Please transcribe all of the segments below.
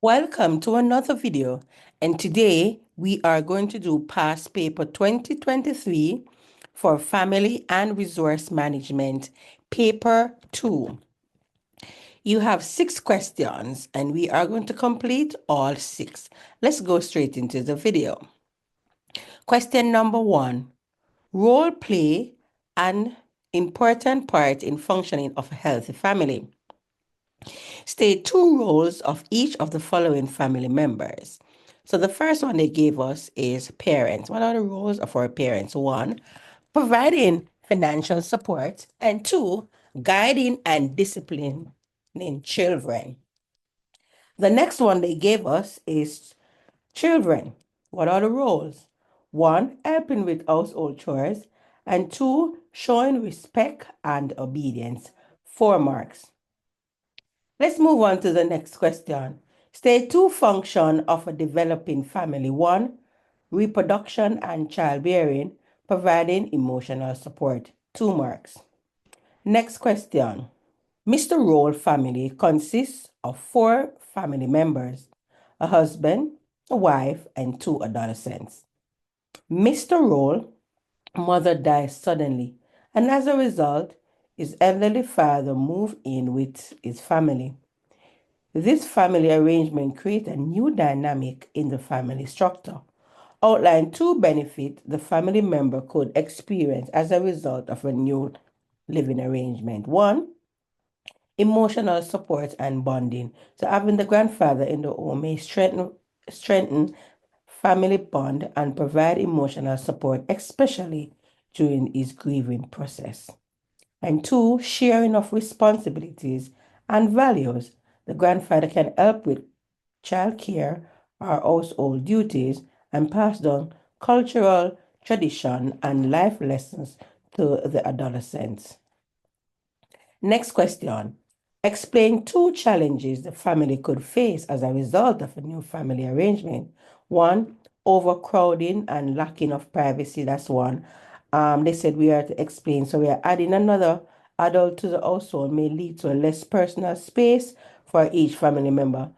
Welcome to another video, and today we are going to do past paper 2023 for Family and Resource Management, paper 2. You have 6 questions and we are going to complete all 6. Let's go straight into the video. Question number 1. Role play an important part in functioning of a healthy family. State 2 roles of each of the following family members. So the first one they gave us is parents. What are the roles of our parents? 1, providing financial support, and 2, guiding and disciplining children. The next one they gave us is children. What are the roles? 1, helping with household chores, and 2, showing respect and obedience. 4 marks. Let's move on to the next question. State 2 function of a developing family. 1, reproduction and childbearing, providing emotional support. 2 marks. Next question. Mr. Roll family consists of 4 family members, a husband, a wife, and 2 adolescents. Mr. Roll, mother dies suddenly, and as a result, his elderly father moved in with his family. This family arrangement creates a new dynamic in the family structure. Outline 2 benefits the family member could experience as a result of a new living arrangement. 1, emotional support and bonding. So having the grandfather in the home may strengthen family bond and provide emotional support, especially during his grieving process. And 2, sharing of responsibilities and values. The grandfather can help with child care or household duties and pass down cultural tradition and life lessons to the adolescents. Next question. Explain 2 challenges the family could face as a result of a new family arrangement. 1, overcrowding and lacking of privacy. That's 1. They said we are to explain. So we are adding another adult to the household may lead to a less personal space for each family member,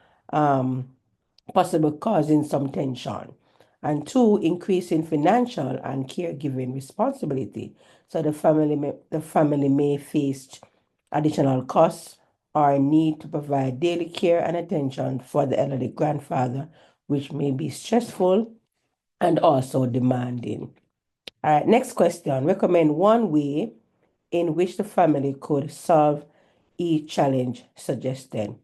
possibly causing some tension. And 2, increasing financial and caregiving responsibility. So the family may face additional costs or need to provide daily care and attention for the elderly grandfather, which may be stressful and also demanding. All right, next question. Recommend 1 way in which the family could solve each challenge suggested.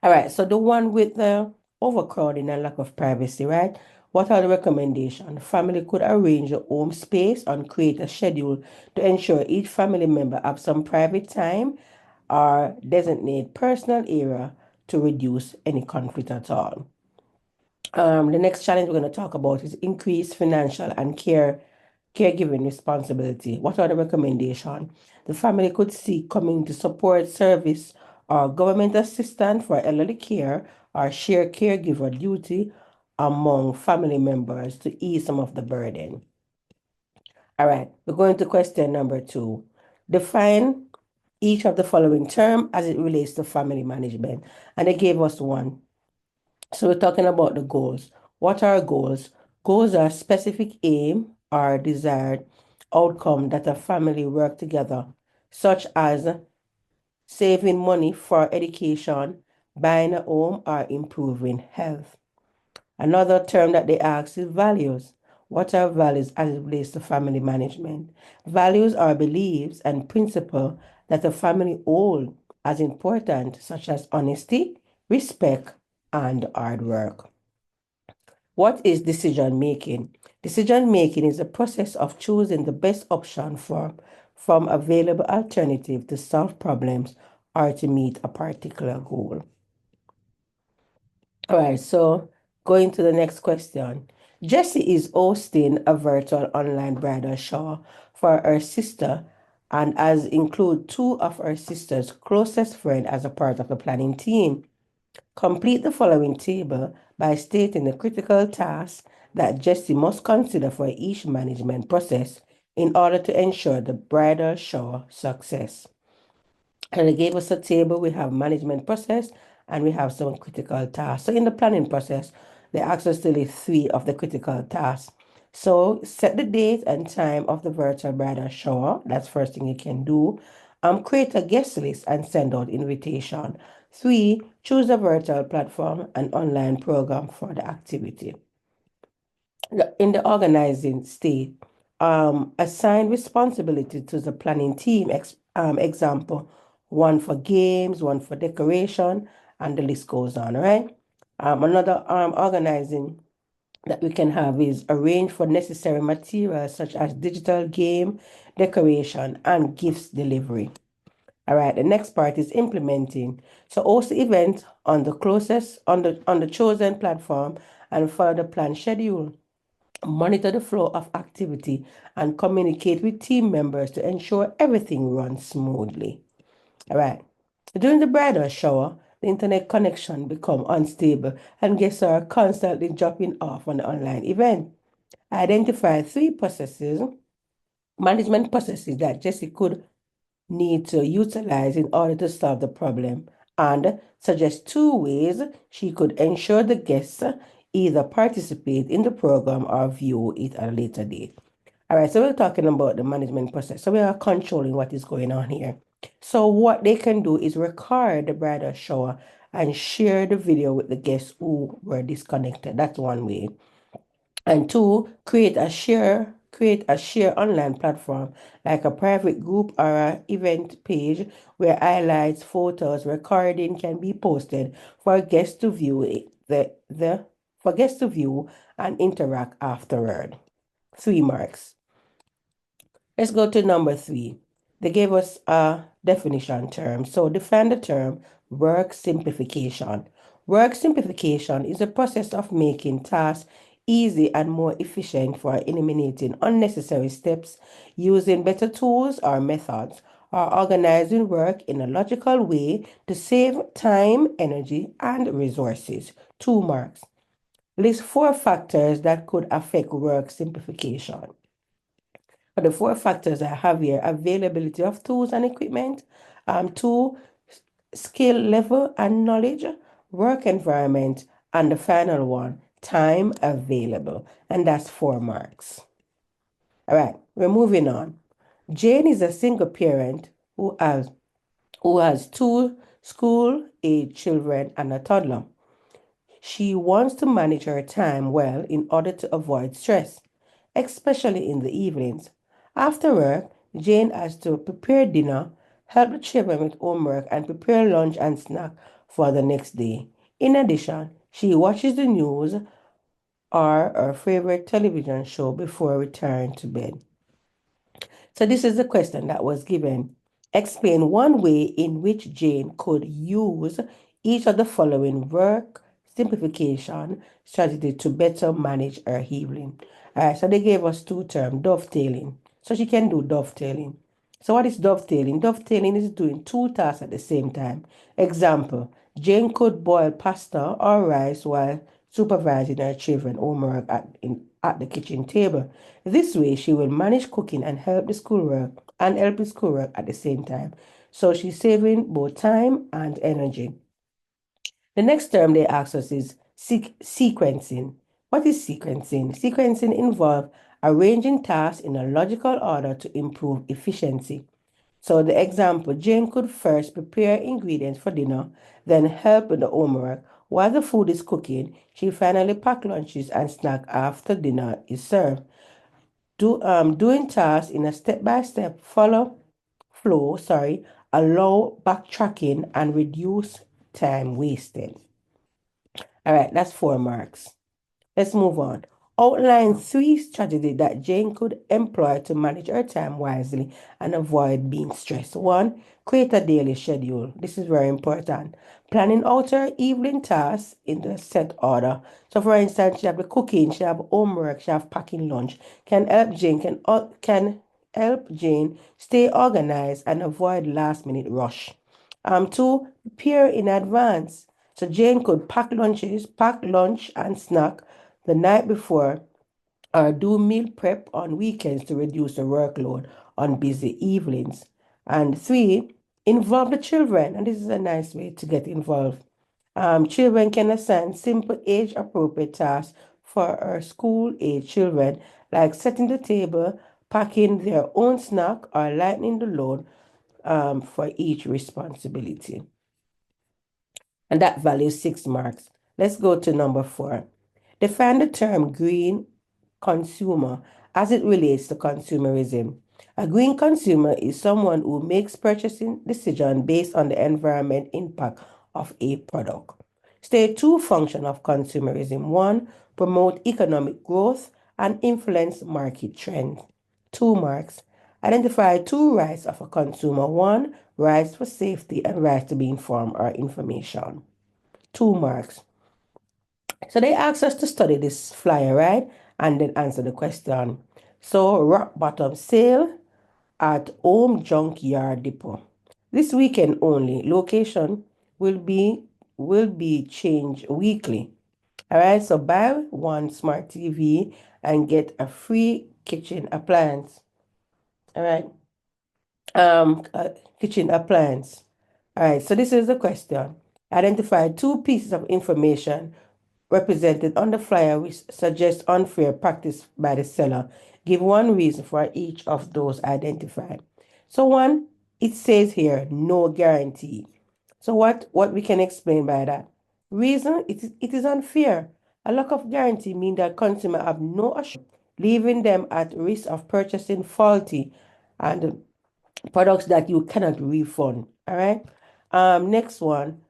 All right, so the one with the overcrowding and lack of privacy, right? What are the recommendations? Family could arrange a home space and create a schedule to ensure each family member have some private time or designate personal area to reduce any conflict at all. The next challenge we're going to talk about is increased financial and caregiving responsibility. What are the recommendations? The family could seek community support service or government assistance for elderly care or share caregiver duty among family members to ease some of the burden. All right, we're going to question number 2. Define each of the following term as it relates to family management. And they gave us 1. So we're talking about the goals. What are goals? Goals are specific aim or desired outcome that a family work together, such as saving money for education, buying a home, or improving health. Another term that they ask is values. What are values as it relates to family management? Values are beliefs and principles that a family hold as important, such as honesty, respect, and hard work. What is decision making? Decision making is a process of choosing the best option from available alternative to solve problems or to meet a particular goal. All right, so going to the next question. Jessie is hosting a virtual online bridal shower for her sister and has included 2 of her sister's closest friends as a part of the planning team. Complete the following table by stating the critical tasks that Jessie must consider for each management process in order to ensure the bridal shower success. And they gave us a table. We have management process and we have some critical tasks. So in the planning process, they ask us to list 3 of the critical tasks. So set the date and time of the virtual bridal shower. That's first thing you can do. Create a guest list and send out invitation. 3, choose a virtual platform and online program for the activity. In the organizing state, assign responsibility to the planning team. Example, one for games, one for decoration, and the list goes on, right? Another organizing that we can have is arrange for necessary materials such as digital game, decoration, and gifts delivery. All right, the next part is implementing. So host the event on the chosen platform and follow the plan schedule. Monitor the flow of activity and communicate with team members to ensure everything runs smoothly. All right. During the bridal shower, the internet connection become unstable and guests are constantly dropping off on the online event. Identify 3 management processes that Jessie could need to utilize in order to solve the problem, and suggest 2 ways she could ensure the guests either participate in the program or view it at a later date. All right, so we're talking about the management process. So we are controlling what is going on here. So what they can do is record the bridal shower and share the video with the guests who were disconnected. That's one way. And 2, create a share online platform like a private group or an event page where highlights, photos, recording can be posted for guests to view for guests to view and interact afterward. 3 marks. Let's go to number 3. They gave us a definition term. So define the term work simplification. Work simplification is a process of making tasks easy and more efficient for eliminating unnecessary steps, using better tools or methods, or organizing work in a logical way to save time, energy, and resources. 2 marks. List 4 factors that could affect work simplification. The 4 factors I have here: availability of tools and equipment, 2, skill level and knowledge, work environment, and the final one, time available. And that's 4 marks. All right, we're moving on. Jane is a single parent who has 2 school-age children and a toddler. She wants to manage her time well in order to avoid stress, especially in the evenings. After work, Jane has to prepare dinner, help the children with homework, and prepare lunch and snack for the next day. In addition, she watches the news or her favorite television show before retiring to bed. So this is the question that was given. Explain one way in which Jane could use each of the following work simplification strategy to better manage her healing. All right, so they gave us 2 terms, dovetailing. So she can do dovetailing. So what is dovetailing? Dovetailing is doing 2 tasks at the same time. Example, Jane could boil pasta or rice while supervising her children homework at the kitchen table. This way, she will manage cooking and help the schoolwork at the same time. So she's saving both time and energy. The next term they ask us is sequencing. What is sequencing? Sequencing involves arranging tasks in a logical order to improve efficiency. So the example, Jane could first prepare ingredients for dinner, then help with the homework. While the food is cooking, she finally pack lunches and snack after dinner is served. Doing tasks in a step-by-step allow backtracking and reduce time wasted. All right, that's 4 marks. Let's move on. Outline 3 strategies that Jane could employ to manage her time wisely and avoid being stressed. 1, create a daily schedule. This is very important. Planning out her evening tasks in the set order. So, for instance, she have the cooking, she have homework, she have packing lunch. Can help Jane stay organized and avoid last-minute rush. 2, prepare in advance. So Jane could pack lunch and snack the night before or do meal prep on weekends to reduce the workload on busy evenings. And 3, involve the children. And this is a nice way to get involved. Children can assign simple age-appropriate tasks for our school-age children, like setting the table, packing their own snack, or lightening the load for each responsibility. And that values 6 marks. Let's go to number 4. Define the term green consumer as it relates to consumerism. A green consumer is someone who makes purchasing decisions based on the environment impact of a product. State two function of consumerism. One, promote economic growth and influence market trends. 2 marks. Identify two rights of a consumer. One, rights for safety and rights to be informed or information. 2 marks. So they asked us to study this flyer, right? And then answer the question. So rock bottom sale at Home Junkyard Depot. This weekend only. Location will be changed weekly. All right. So buy one smart TV and get a free kitchen appliance. All right. Kitchen appliance. All right. So this is the question. Identify two pieces of information represented on the flyer which suggests unfair practice by the seller. Give one reason for each of those identified. So one, it says here, no guarantee. So what we can explain by that? Reason, it is unfair. A lack of guarantee means that consumers have no assurance, leaving them at risk of purchasing faulty and products that you cannot refund. All right. Next one.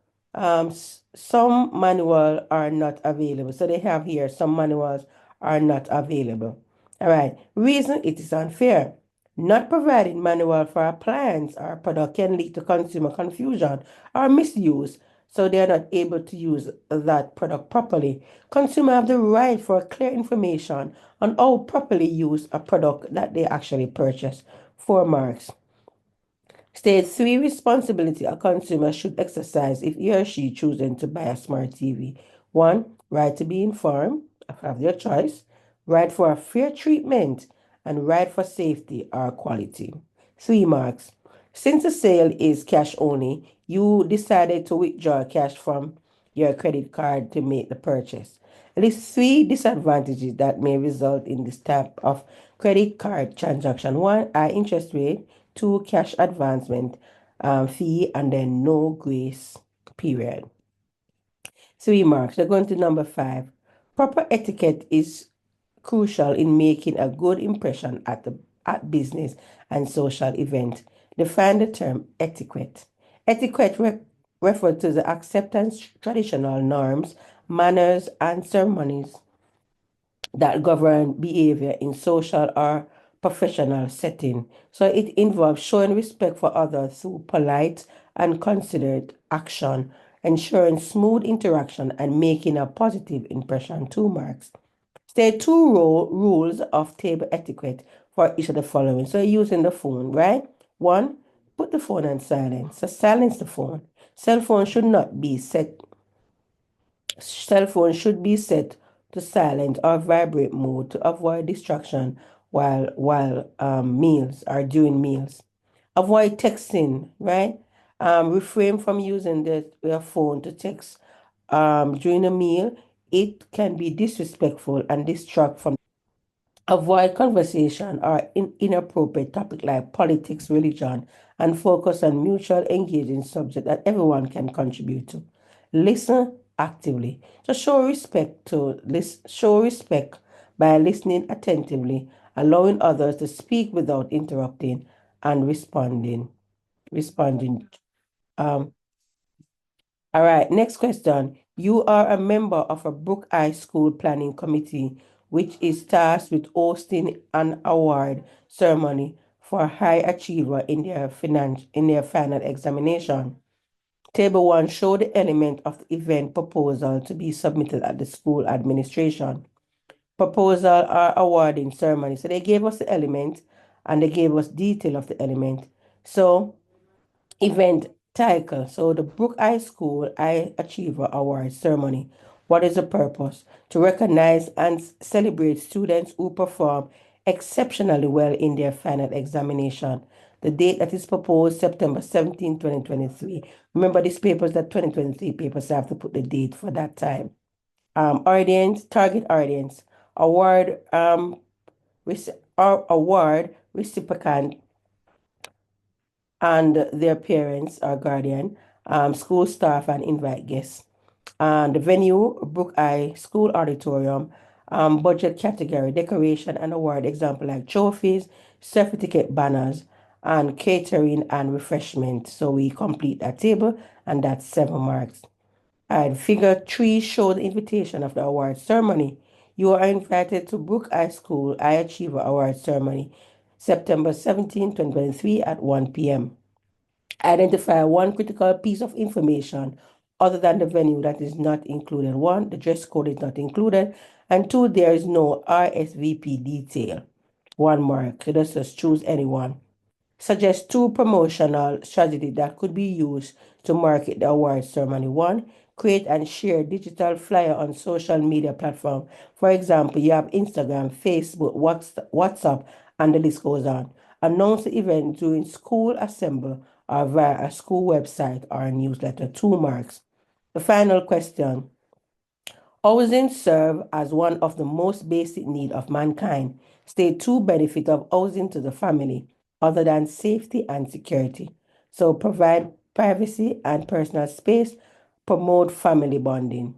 Some manual are not available. So they have here some manuals are not available. All right. Reason, it is unfair. Not providing manual for appliance or product can lead to consumer confusion or misuse. So they are not able to use that product properly. Consumers have the right for clear information on how properly use a product that they actually purchase. 4 marks. Stage 3 responsibility a consumer should exercise if he or she choosing to buy a smart TV. One, right to be informed, have your choice, right for a fair treatment, and right for safety or quality. 3 marks. Since the sale is cash only, you decided to withdraw cash from your credit card to make the purchase. At least 3 disadvantages that may result in this type of credit card transaction. One, high interest rate. Two, cash advancement fee, and then no grace period. 3 marks. We're going to number 5. Proper etiquette is crucial in making a good impression at business and social event. Define the term etiquette. Etiquette refers to the acceptance traditional norms, manners, and ceremonies that govern behavior in social or professional setting. So it involves showing respect for others through polite and considered action, ensuring smooth interaction and making a positive impression. 2 marks. State two rules of table etiquette for each of the following. So you're using the phone, right? One, put the phone on silent. So silence the phone. Cell phone should not be set Cell phone should be set to silent or vibrate mode to avoid distraction while meals or during meals. Avoid texting, right? Refrain from using your phone to text during a meal. It can be disrespectful and distract from. Avoid conversation or inappropriate topic like politics, religion, and focus on mutual engaging subject that everyone can contribute to. Listen actively. Just show respect by listening attentively, allowing others to speak without interrupting, and responding. Um, all right, next question. You are a member of a Brook High School Planning Committee, which is tasked with hosting an award ceremony for high achiever in their final examination. Table 1 show the element of the event proposal to be submitted at the school administration. Proposal or awarding ceremony. So they gave us the element and they gave us detail of the element. So event title. So the Brook High School High Achiever Award Ceremony. What is the purpose? To recognize and celebrate students who perform exceptionally well in their final examination. The date that is proposed, September 17, 2023. Remember, these papers, that 2023 papers, I have to put the date for that time. Audience, target audience, award, award recipient and their parents or guardian, school staff, and invite guests. The venue, Brook Eye School Auditorium, budget category, decoration and award example like trophies, certificate banners, and catering and refreshment. So we complete that table, and that's 7 marks. And figure 3 show the invitation of the award ceremony. You are invited to Brook High School High Achiever Award Ceremony, September 17, 2023 at 1 p.m. Identify one critical piece of information other than the venue that is not included. 1, the dress code is not included. And 2, there is no RSVP detail. 1 mark. So just choose anyone. Suggest 2 promotional strategies that could be used to market the award ceremony. 1, create and share digital flyer on social media platform. For example, you have Instagram, Facebook, WhatsApp, and the list goes on. Announce the event during school assembly or via a school website or a newsletter. 2 marks. The final question. Housing serves as one of the most basic needs of mankind. State 2 benefit of housing to the family, other than safety and security. So provide privacy and personal space, promote family bonding.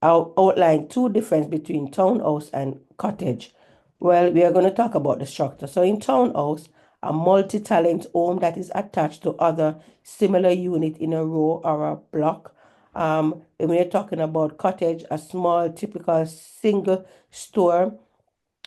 I'll outline 2 differences between townhouse and cottage. Well, we are going to talk about the structure. So in townhouse, a multi-talent home that is attached to other similar unit in a row or a block. When we're talking about cottage, a small typical single store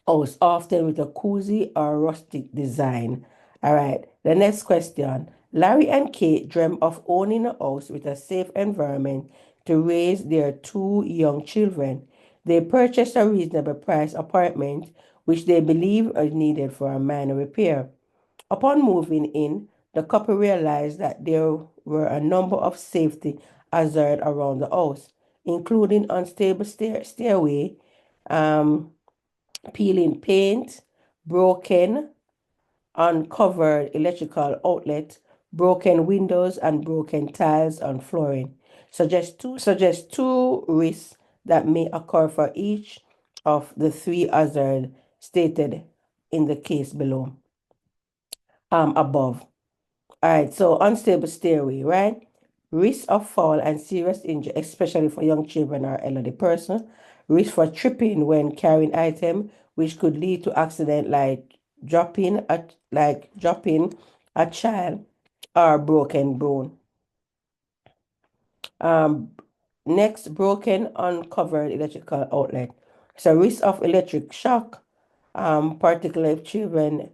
house, often with a cozy or rustic design. All right, the next question. Larry and Kate dream of owning a house with a safe environment to raise their 2 young children. They purchased a reasonable price apartment, which they believe is needed for a minor repair. Upon moving in, the couple realized that there were a number of safety hazards around the house, including unstable stairway, um, peeling paint, broken, uncovered electrical outlet, broken windows, and broken tiles on flooring. Suggest 2 risks that may occur for each of the 3 hazards stated in the case below, above. All right, so unstable stairway, right? Risk of fall and serious injury, especially for young children or elderly person. Risk for tripping when carrying item, which could lead to accident like dropping a child or broken bone. Next, broken uncovered electrical outlet. So risk of electric shock, particularly if children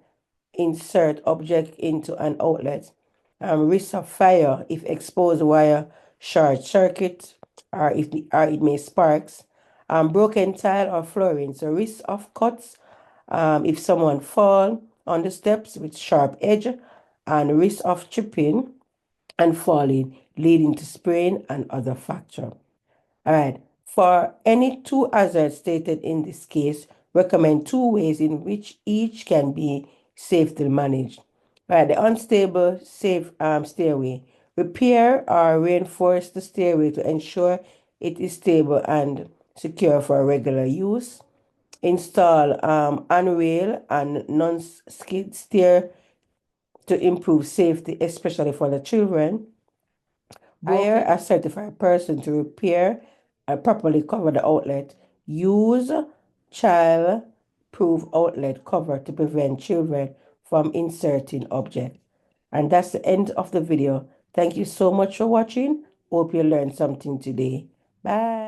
insert object into an outlet. Risk of fire if exposed wire short circuit or it may sparks. Broken tile or flooring. So risk of cuts if someone fall on the steps with sharp edge, and risk of tripping and falling leading to sprain and other fracture. All right. For any 2 hazards stated in this case, recommend 2 ways in which each can be safely managed. All right. The unstable safe stairway. Repair or reinforce the stairway to ensure it is stable and secure for regular use. Install handrail and non-skid stair to improve safety, especially for the children. Hire a certified person to repair and properly cover the outlet. Use child-proof outlet cover to prevent children from inserting objects. And that's the end of the video. Thank you so much for watching. Hope you learned something today. Bye.